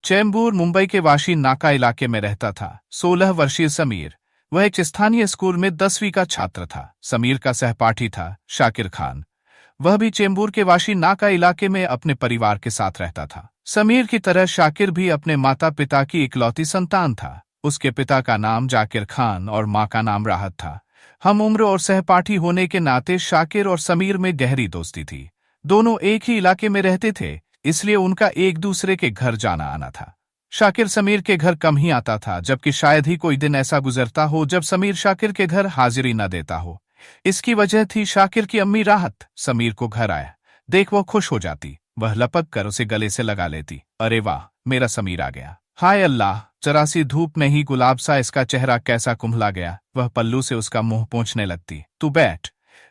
चेंबूर मुंबई के वाशी नाका इलाके में रहता था 16 वर्षीय समीर। वह एक स्थानीय स्कूल में 10वीं का छात्र था। समीर का सहपाठी था शाकिर खान। वह भी चेंबूर के वाशी नाका इलाके में अपने परिवार के साथ रहता था। समीर की तरह शाकिर भी अपने माता पिता की इकलौती संतान था। उसके पिता का नाम जाकिर खान और माँ का नाम राहत था। हम उम्र और सहपाठी होने के नाते शाकिर और समीर में गहरी दोस्ती थी। दोनों एक ही इलाके में रहते थे, इसलिए उनका एक दूसरे के घर जाना आना था। शाकिर समीर के घर कम ही आता था, जबकि शायद ही कोई दिन ऐसा गुजरता हो जब समीर शाकिर के घर हाजिरी न देता हो। इसकी वजह थी शाकिर की अम्मी राहत। समीर को घर आया देख वो खुश हो जाती। वह लपक कर उसे गले से लगा लेती। अरे वाह, मेरा समीर आ गया। हाय अल्लाह, जरा सी धूप में ही गुलाब सा इसका चेहरा कैसा कुम्हला गया। वह पल्लू से उसका मुंह पोंछने लगती। तू बैठ,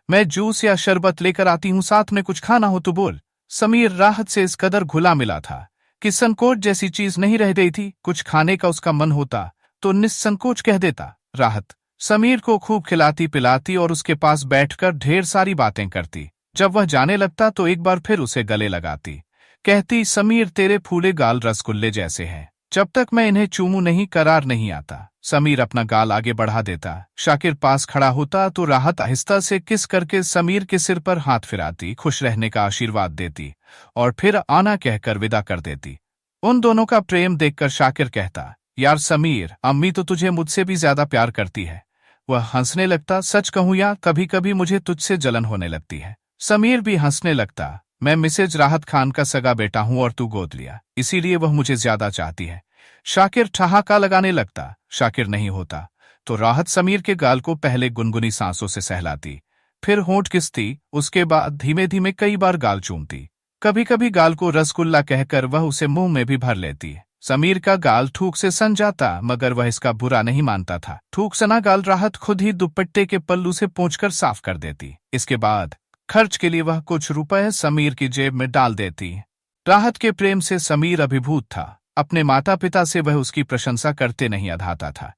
मैं जूस या शरबत लेकर आती हूँ, साथ में कुछ खाना हो तो बोल। समीर राहत से इस कदर घुला मिला था कि संकोच जैसी चीज नहीं रह गई थी। कुछ खाने का उसका मन होता तो निस्संकोच कह देता। राहत समीर को खूब खिलाती पिलाती और उसके पास बैठकर ढेर सारी बातें करती। जब वह जाने लगता तो एक बार फिर उसे गले लगाती। कहती, समीर तेरे फूले गाल रसगुल्ले जैसे हैं, जब तक मैं इन्हें चूमूं नहीं करार नहीं आता। समीर अपना गाल आगे बढ़ा देता। शाकिर पास खड़ा होता तो राहत आहिस्ता से किस करके समीर के सिर पर हाथ फिराती, खुश रहने का आशीर्वाद देती और फिर आना कहकर विदा कर देती। उन दोनों का प्रेम देखकर शाकिर कहता, यार समीर, अम्मी तो तुझे मुझसे भी ज्यादा प्यार करती है। वह हंसने लगता। सच कहूं या कभी कभी मुझे तुझसे जलन होने लगती है। समीर भी हंसने लगता। मैं मिसेज राहत खान का सगा बेटा हूं और तू गोद लिया, इसीलिए वह मुझे ज्यादा चाहती है। शाकिर ठहाका लगाने लगता। शाकिर नहीं होता तो राहत समीर के गाल को पहले गुनगुनी सांसों से सहलाती, फिर होंठ किसती, उसके बाद धीमे धीमे कई बार गाल चूमती। कभी कभी गाल को रसगुल्ला कहकर वह उसे मुंह में भी भर लेती। समीर का गाल थूक से सन जाता, मगर वह इसका बुरा नहीं मानता था। थूक सना गाल राहत खुद ही दुपट्टे के पल्लू से पोंछकर साफ कर देती। इसके बाद खर्च के लिए वह कुछ रुपए समीर की जेब में डाल देती। राहत के प्रेम से समीर अभिभूत था। अपने माता पिता से वह उसकी प्रशंसा करते नहीं अधाता था।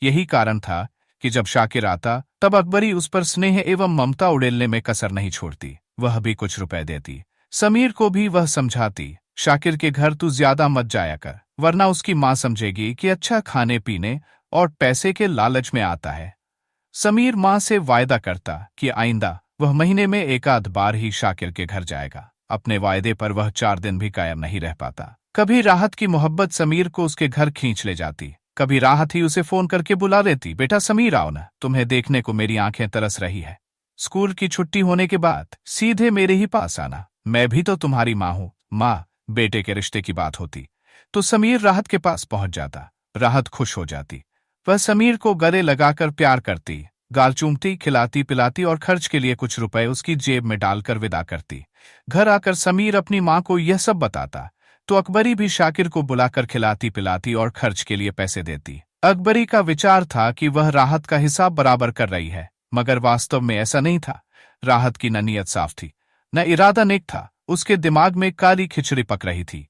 यही कारण था कि जब शाकिर आता तब अकबरी उस पर स्नेह एवं ममता उड़ेलने में कसर नहीं छोड़ती। वह भी कुछ रुपए देती। समीर को भी वह समझाती, शाकिर के घर तू ज्यादा मत जाया कर, वरना उसकी माँ समझेगी कि अच्छा खाने पीने और पैसे के लालच में आता है। समीर माँ से वायदा करता कि आइंदा वह महीने में एक आध बार ही शाकिर के घर जाएगा। अपने वायदे पर वह 4 दिन भी कायम नहीं रह पाता। कभी राहत की मोहब्बत समीर को उसके घर खींच ले जाती, कभी राहत ही उसे फोन करके बुला लेती। बेटा समीर आओ ना, तुम्हें देखने को मेरी आंखें तरस रही है। स्कूल की छुट्टी होने के बाद सीधे मेरे ही पास आना, मैं भी तो तुम्हारी माँ हूँ। माँ बेटे के रिश्ते की बात होती तो समीर राहत के पास पहुंच जाता। राहत खुश हो जाती। वह समीर को गले लगाकर प्यार करती, गाल चूमती, खिलाती पिलाती और खर्च के लिए कुछ रुपए उसकी जेब में डालकर विदा करती। घर आकर समीर अपनी माँ को यह सब बताता तो अकबरी भी शाकिर को बुलाकर खिलाती पिलाती और खर्च के लिए पैसे देती। अकबरी का विचार था कि वह राहत का हिसाब बराबर कर रही है, मगर वास्तव में ऐसा नहीं था। राहत की न नीयत साफ थी, न इरादा नेक था। उसके दिमाग में काली खिचड़ी पक रही थी।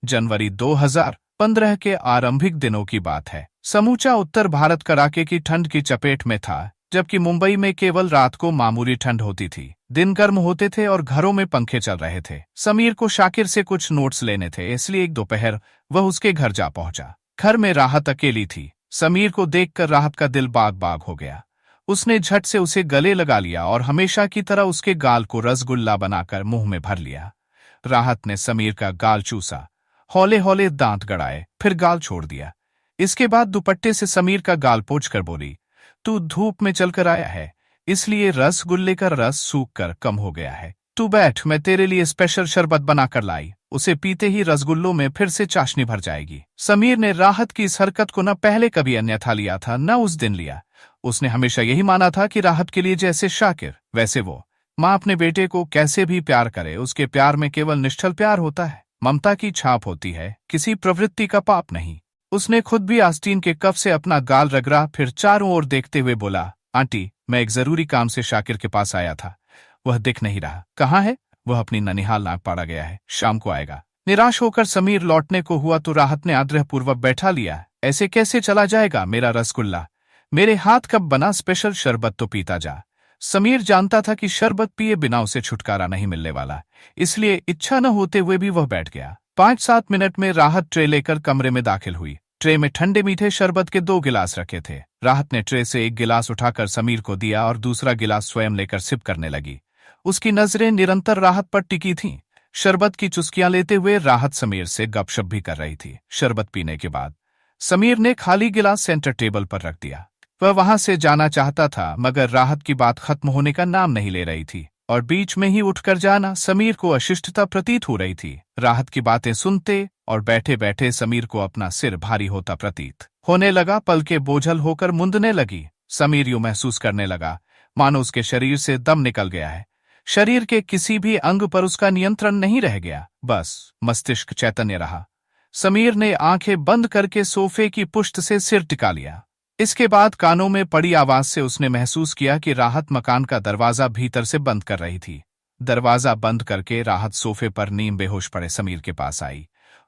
जनवरी 2015 के आरंभिक दिनों की बात है। समूचा उत्तर भारत कड़ाके की ठंड की चपेट में था, जबकि मुंबई में केवल रात को मामूली ठंड होती थी। दिन गर्म होते थे और घरों में पंखे चल रहे थे। समीर को शाकिर से कुछ नोट्स लेने थे, इसलिए एक दोपहर वह उसके घर जा पहुंचा। घर में राहत अकेली थी। समीर को देखकर राहत का दिल बाग बाग हो गया। उसने झट से उसे गले लगा लिया और हमेशा की तरह उसके गाल को रसगुल्ला बनाकर मुंह में भर लिया। राहत ने समीर का गाल चूसा, हौले हौले दांत गड़ाए, फिर गाल छोड़ दिया। इसके बाद दुपट्टे से समीर का गाल पोंछकर बोली, तू धूप में चलकर आया है, इसलिए रसगुल्ले का रस सूख कर कम हो गया है। तू बैठ, मैं तेरे लिए स्पेशल शरबत बनाकर लाई। उसे पीते ही रसगुल्लों में फिर से चाशनी भर जाएगी। समीर ने राहत की इस हरकत को न पहले कभी अन्यथा लिया था, न उस दिन लिया। उसने हमेशा यही माना था कि राहत के लिए जैसे शाकिर वैसे वो। माँ अपने बेटे को कैसे भी प्यार करे, उसके प्यार में केवल निश्चल प्यार होता है, ममता की छाप होती है, किसी प्रवृत्ति का पाप नहीं। उसने खुद भी आस्तीन के कफ से अपना गाल रगड़ा, फिर चारों ओर देखते हुए बोला, आंटी, मैं एक जरूरी काम से शाकिर के पास आया था, वह दिख नहीं रहा। कहाँ है? वह अपनी ननिहाल नागपाड़ा गया है, शाम को आएगा। निराश होकर समीर लौटने को हुआ तो राहत ने आग्रहपूर्वक बैठा लिया। ऐसे कैसे चला जाएगा मेरा रसगुल्ला? मेरे हाथ कब बना स्पेशल शरबत तो पीता जा। समीर जानता था कि शरबत पिए बिना उसे छुटकारा नहीं मिलने वाला, इसलिए इच्छा न होते हुए भी वह बैठ गया। 5-7 मिनट में राहत ट्रे लेकर कमरे में दाखिल हुई। ट्रे में ठंडे मीठे शरबत के 2 गिलास रखे थे। राहत ने ट्रे से एक गिलास उठाकर समीर को दिया और दूसरा गिलास स्वयं लेकर सिप करने लगी। उसकी नजरें निरंतर राहत पर टिकी थीं। शरबत की चुस्कियां लेते हुए राहत समीर से गपशप भी कर रही थी। शरबत पीने के बाद समीर ने खाली गिलास सेंटर टेबल पर रख दिया। वह वहां से जाना चाहता था, मगर राहत की बात खत्म होने का नाम नहीं ले रही थी और बीच में ही उठकर जाना समीर को अशिष्टता प्रतीत हो रही थी। राहत की बातें सुनते और बैठे बैठे समीर को अपना सिर भारी होता प्रतीत होने लगा। पलकें बोझल होकर मुंदने लगी। समीर यूं महसूस करने लगा मानो उसके शरीर से दम निकल गया है। शरीर के किसी भी अंग पर उसका नियंत्रण नहीं रह गया, बस मस्तिष्क चैतन्य रहा। समीर ने आंखें बंद करके सोफे की पुष्ट से सिर टिका लिया। इसके बाद कानों में पड़ी आवाज से उसने महसूस किया कि राहत मकान का दरवाजा भीतर से बंद कर रही थी। दरवाजा बंद करके राहत सोफे पर नीम बेहोश पड़े समीर के पास आई।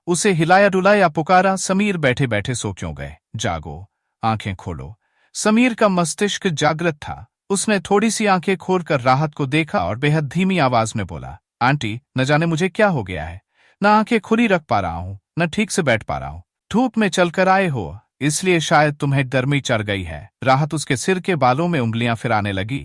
उसे हिलाया डुलाया, पुकारा, समीर बैठे बैठे सो क्यों गए? जागो, आंखें खोलो। समीर का मस्तिष्क जागृत था। उसने थोड़ी सी आंखें खोलकर राहत को देखा और बेहद धीमी आवाज में बोला, आंटी, न जाने मुझे क्या हो गया है। न आंखें खुली रख पा रहा हूं, न ठीक से बैठ पा रहा हूं। धूप में चलकर आए हो, इसलिए शायद तुम्हें गर्मी चढ़ गई है। राहत उसके सिर के बालों में उंगलियां फिराने लगी।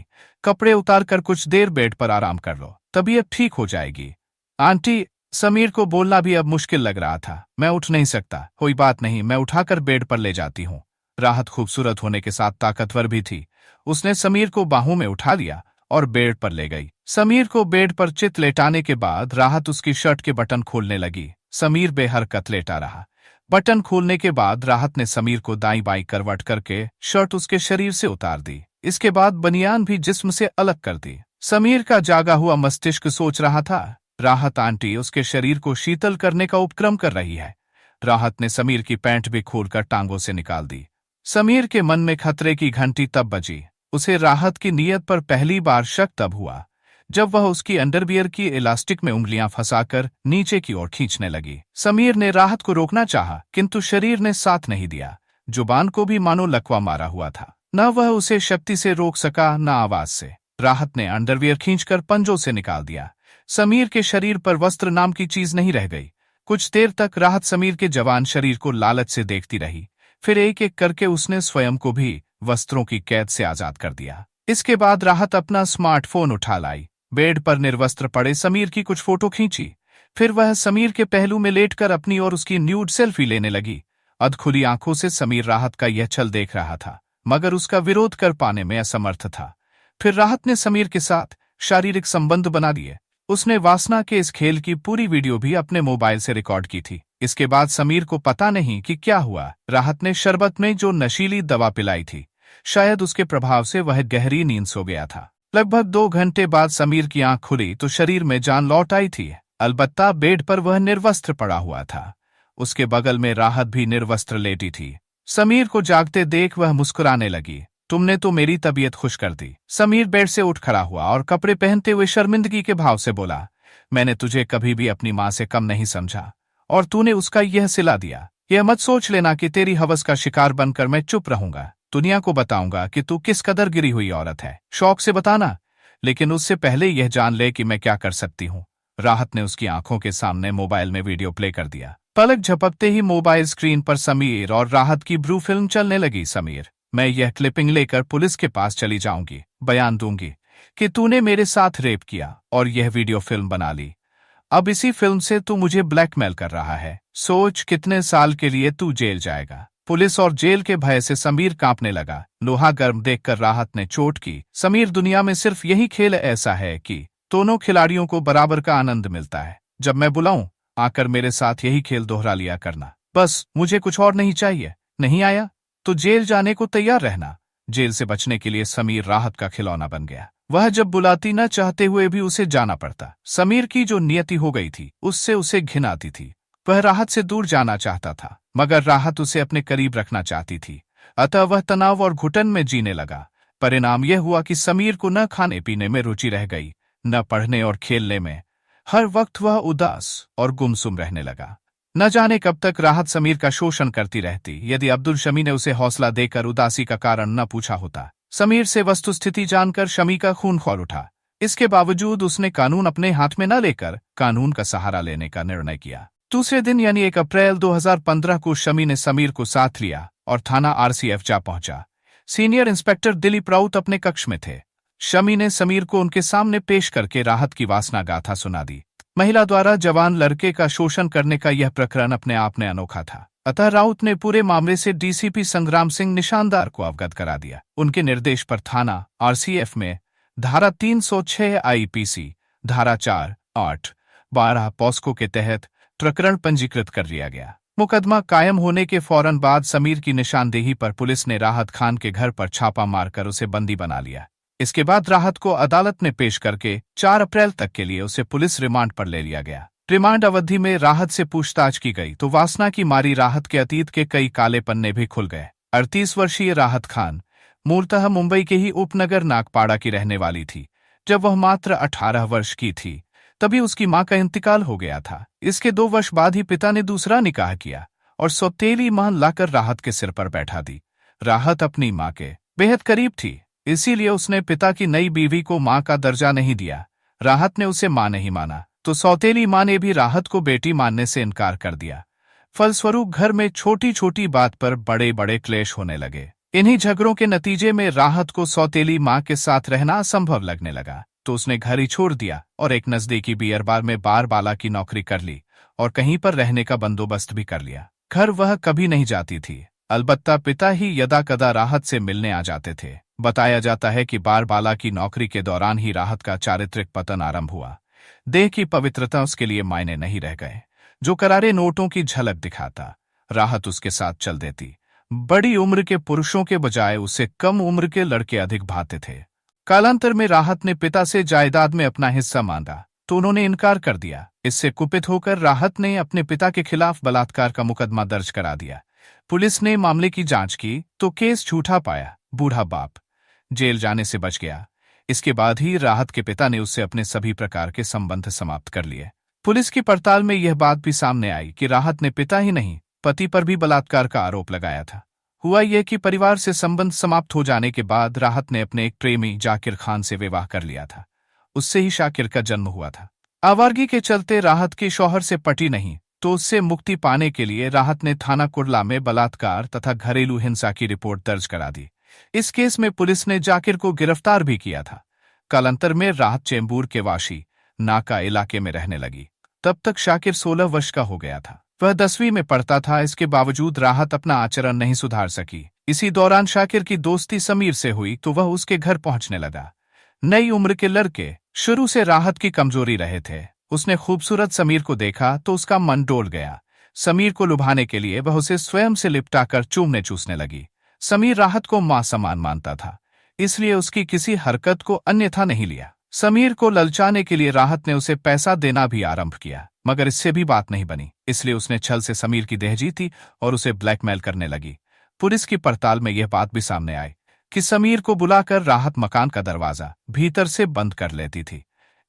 कपड़े उतार कर कुछ देर बेड पर आराम कर लो, तबीयत ठीक हो जाएगी। आंटी, समीर को बोलना भी अब मुश्किल लग रहा था। मैं उठ नहीं सकता। कोई बात नहीं, मैं उठाकर बेड पर ले जाती हूँ। राहत खूबसूरत होने के साथ ताकतवर भी थी। उसने समीर को बाहों में उठा लिया और बेड पर ले गई। समीर को बेड पर चित लेटाने के बाद राहत उसकी शर्ट के बटन खोलने लगी। समीर बेहरकत लेटा रहा। बटन खोलने के बाद राहत ने समीर को दाईं बाईं करवट करके शर्ट उसके शरीर से उतार दी। इसके बाद बनियान भी जिस्म से अलग कर दी। समीर का जागा हुआ मस्तिष्क सोच रहा था, राहत आंटी उसके शरीर को शीतल करने का उपक्रम कर रही है। राहत ने समीर की पैंट भी खोलकर टांगों से निकाल दी। समीर के मन में खतरे की घंटी तब बजी। उसे राहत की नीयत पर पहली बार शक तब हुआ जब वह उसकी अंडरवियर की इलास्टिक में उंगलियां फंसाकर नीचे की ओर खींचने लगी। समीर ने राहत को रोकना चाहा, किंतु शरीर ने साथ नहीं दिया। जुबान को भी मानो लकवा मारा हुआ था। न वह उसे शक्ति से रोक सका, न आवाज से। राहत ने अंडरवियर खींचकर पंजों से निकाल दिया। समीर के शरीर पर वस्त्र नाम की चीज नहीं रह गई। कुछ देर तक राहत समीर के जवान शरीर को लालच से देखती रही। फिर एक एक करके उसने स्वयं को भी वस्त्रों की कैद से आजाद कर दिया। इसके बाद राहत अपना स्मार्टफोन उठा लाई। बेड पर निर्वस्त्र पड़े समीर की कुछ फोटो खींची। फिर वह समीर के पहलू में लेटकर अपनी और उसकी न्यूड सेल्फी लेने लगी। अधखुली आंखों से समीर राहत का यह छल देख रहा था, मगर उसका विरोध कर पाने में असमर्थ था। फिर राहत ने समीर के साथ शारीरिक संबंध बना दिए। उसने वासना के इस खेल की पूरी वीडियो भी अपने मोबाइल से रिकॉर्ड की थी। इसके बाद समीर को पता नहीं कि क्या हुआ। राहत ने शरबत में जो नशीली दवा पिलाई थी, शायद उसके प्रभाव से वह गहरी नींद सो गया था। लगभग 2 घंटे बाद समीर की आंख खुली तो शरीर में जान लौट आई थी। अलबत्ता बेड पर वह निर्वस्त्र पड़ा हुआ था। उसके बगल में राहत भी निर्वस्त्र लेटी थी। समीर को जागते देख वह मुस्कुराने लगी। तुमने तो मेरी तबीयत खुश कर दी। समीर बेड से उठ खड़ा हुआ और कपड़े पहनते हुए शर्मिंदगी के भाव से बोला, मैंने तुझे कभी भी अपनी मां से कम नहीं समझा और तूने उसका यह सिला दिया। यह मत सोच लेना कि तेरी हवस का शिकार बनकर मैं चुप रहूंगा। दुनिया को बताऊंगा कि तू किस कदर गिरी हुई औरत है। शौक से बताना, लेकिन उससे पहले यह जान ले कि मैं क्या कर सकती हूँ। राहत ने उसकी आंखों के सामने मोबाइल में वीडियो प्ले कर दिया। पलक झपकते ही मोबाइल स्क्रीन पर समीर और राहत की ब्लू फिल्म चलने लगी। समीर, मैं यह क्लिपिंग लेकर पुलिस के पास चली जाऊंगी। बयान दूंगी कि तूने मेरे साथ रेप किया और यह वीडियो फिल्म बना ली। अब इसी फिल्म से तू मुझे ब्लैकमेल कर रहा है। सोच कितने साल के लिए तू जेल जाएगा। पुलिस और जेल के भय से समीर कांपने लगा। लोहा गर्म देखकर राहत ने चोट की। समीर, दुनिया में सिर्फ यही खेल ऐसा है कि दोनों खिलाड़ियों को बराबर का आनंद मिलता है। जब मैं बुलाऊं, आकर मेरे साथ यही खेल दोहरा लिया करना। बस, मुझे कुछ और नहीं चाहिए। नहीं आया तो जेल जाने को तैयार रहना। जेल से बचने के लिए समीर राहत का खिलौना बन गया। वह जब बुलाती न चाहते हुए भी उसे जाना पड़ता। समीर की जो नियति हो गई थी, उससे उसे घिन आती थी। वह राहत से दूर जाना चाहता था, मगर राहत उसे अपने करीब रखना चाहती थी। अतः वह तनाव और घुटन में जीने लगा। परिणाम यह हुआ कि समीर को न खाने पीने में रुचि रह गई, न पढ़ने और खेलने में। हर वक्त वह उदास और गुमसुम रहने लगा। न जाने कब तक राहत समीर का शोषण करती रहती। यदि अब्दुल शमी ने उसे हौसला देकर उदासी का कारण न पूछा होता। समीर से वस्तुस्थिति जानकर शमी का खून खौल उठा। इसके बावजूद उसने कानून अपने हाथ में न लेकर कानून का सहारा लेने का निर्णय किया। दूसरे दिन यानी 1 अप्रैल 2015 को शमी ने समीर को साथ लिया और थाना आरसीएफ जा पहुंचा। सीनियर इंस्पेक्टर दिलीप राउत अपने कक्ष में थे। शमी ने समीर को उनके सामने पेश करके राहत की वासना गाथा सुना दी। महिला द्वारा जवान लड़के का शोषण करने का यह प्रकरण अपने आप में अनोखा था, अतः राउत ने पूरे मामले से डीसीपी संग्राम सिंह निशानदार को अवगत करा दिया। उनके निर्देश पर थाना आरसीएफ में धारा 306 आईपीसी, धारा 4, 8, 12 पॉस्को के तहत प्रकरण पंजीकृत कर लिया गया। मुकदमा कायम होने के फौरन बाद समीर की निशानदेही पर पुलिस ने राहत खान के घर पर छापा मारकर उसे बंदी बना लिया। इसके बाद राहत को अदालत में पेश करके 4 अप्रैल तक के लिए उसे पुलिस रिमांड पर ले लिया गया। रिमांड अवधि में राहत से पूछताछ की गई तो वासना की मारी राहत के अतीत के कई काले पन्ने भी खुल गए। 38 वर्षीय राहत खान मूलतः मुंबई के ही उपनगर नागपाड़ा की रहने वाली थी। जब वह मात्र 18 वर्ष की थी तभी उसकी मां का इंतकाल हो गया था। इसके 2 वर्ष बाद ही पिता ने दूसरा निकाह किया और सौतेली मां लाकर राहत के सिर पर बैठा दी। राहत अपनी मां के बेहद करीब थी, इसीलिए उसने पिता की नई बीवी को मां का दर्जा नहीं दिया। राहत ने उसे मां नहीं माना तो सौतेली मां ने भी राहत को बेटी मानने से इनकार कर दिया। फलस्वरूप घर में छोटी छोटी बात पर बड़े बड़े क्लेश होने लगे। इन्हीं झगड़ों के नतीजे में राहत को सौतेली मां के साथ रहना असंभव लगने लगा तो उसने घर ही छोड़ दिया और एक नजदीकी बियर बार में बार बाला की नौकरी कर ली और कहीं पर रहने का बंदोबस्त भी कर लिया। घर वह कभी नहीं जाती थी, अलबत्ता पिता ही यदाकदा राहत से मिलने आ जाते थे। बताया जाता है कि बार बाला की नौकरी के दौरान ही राहत का चारित्रिक पतन आरंभ हुआ। देह की पवित्रता उसके लिए मायने नहीं रह गए। जो करारे नोटों की झलक दिखाता राहत उसके साथ चल देती। बड़ी उम्र के पुरुषों के बजाय उसे कम उम्र के लड़के अधिक भाते थे। कालांतर में राहत ने पिता से जायदाद में अपना हिस्सा मांगा तो उन्होंने इनकार कर दिया। इससे कुपित होकर राहत ने अपने पिता के खिलाफ बलात्कार का मुकदमा दर्ज करा दिया। पुलिस ने मामले की जांच की तो केस झूठा पाया। बूढ़ा बाप जेल जाने से बच गया। इसके बाद ही राहत के पिता ने उससे अपने सभी प्रकार के संबंध समाप्त कर लिए। पुलिस की पड़ताल में यह बात भी सामने आई कि राहत ने पिता ही नहीं पति पर भी बलात्कार का आरोप लगाया था। हुआ यह कि परिवार से संबंध समाप्त हो जाने के बाद राहत ने अपने एक प्रेमी जाकिर खान से विवाह कर लिया था। उससे ही शाकिर का जन्म हुआ था। आवारगी के चलते राहत के शौहर से पटी नहीं तो उससे मुक्ति पाने के लिए राहत ने थाना कुर्ला में बलात्कार तथा घरेलू हिंसा की रिपोर्ट दर्ज करा दी। इस केस में पुलिस ने जाकिर को गिरफ्तार भी किया था। कालांतर में राहत चेंबूर के वाशी नाका इलाके में रहने लगी। तब तक शाकिर 16 वर्ष का हो गया था। वह 10वीं में पढ़ता था। इसके बावजूद राहत अपना आचरण नहीं सुधार सकी। इसी दौरान शाकिर की दोस्ती समीर से हुई तो वह उसके घर पहुंचने लगा। नई उम्र के लड़के शुरू से राहत की कमजोरी रहे थे। उसने खूबसूरत समीर को देखा तो उसका मन डोल गया। समीर को लुभाने के लिए वह उसे स्वयं से लिपटाकर चूमने चूसने लगी। समीर राहत को मां समान मानता था, इसलिए उसकी किसी हरकत को अन्यथा नहीं लिया। समीर को ललचाने के लिए राहत ने उसे पैसा देना भी आरंभ किया, मगर इससे भी बात नहीं बनी। इसलिए उसने छल से समीर की देह जीती और उसे ब्लैकमेल करने लगी। पुलिस की पड़ताल में यह बात भी सामने आई कि समीर को बुलाकर राहत मकान का दरवाजा भीतर से बंद कर लेती थी।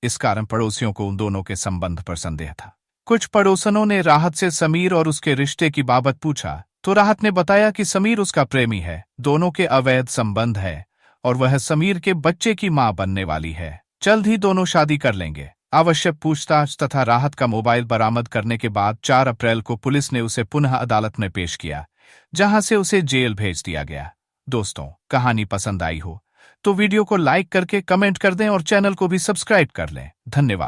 इस कारण पड़ोसियों को उन दोनों के संबंध पर संदेह था। कुछ पड़ोसनों ने राहत से समीर और उसके रिश्ते की बाबत पूछा तो राहत ने बताया कि समीर उसका प्रेमी है, दोनों के अवैध संबंध है और वह समीर के बच्चे की मां बनने वाली है। जल्द ही दोनों शादी कर लेंगे। आवश्यक पूछताछ तथा राहत का मोबाइल बरामद करने के बाद 4 अप्रैल को पुलिस ने उसे पुनः अदालत में पेश किया, जहां से उसे जेल भेज दिया गया। दोस्तों, कहानी पसंद आई हो तो वीडियो को लाइक करके कमेंट कर दें और चैनल को भी सब्सक्राइब कर लें। धन्यवाद।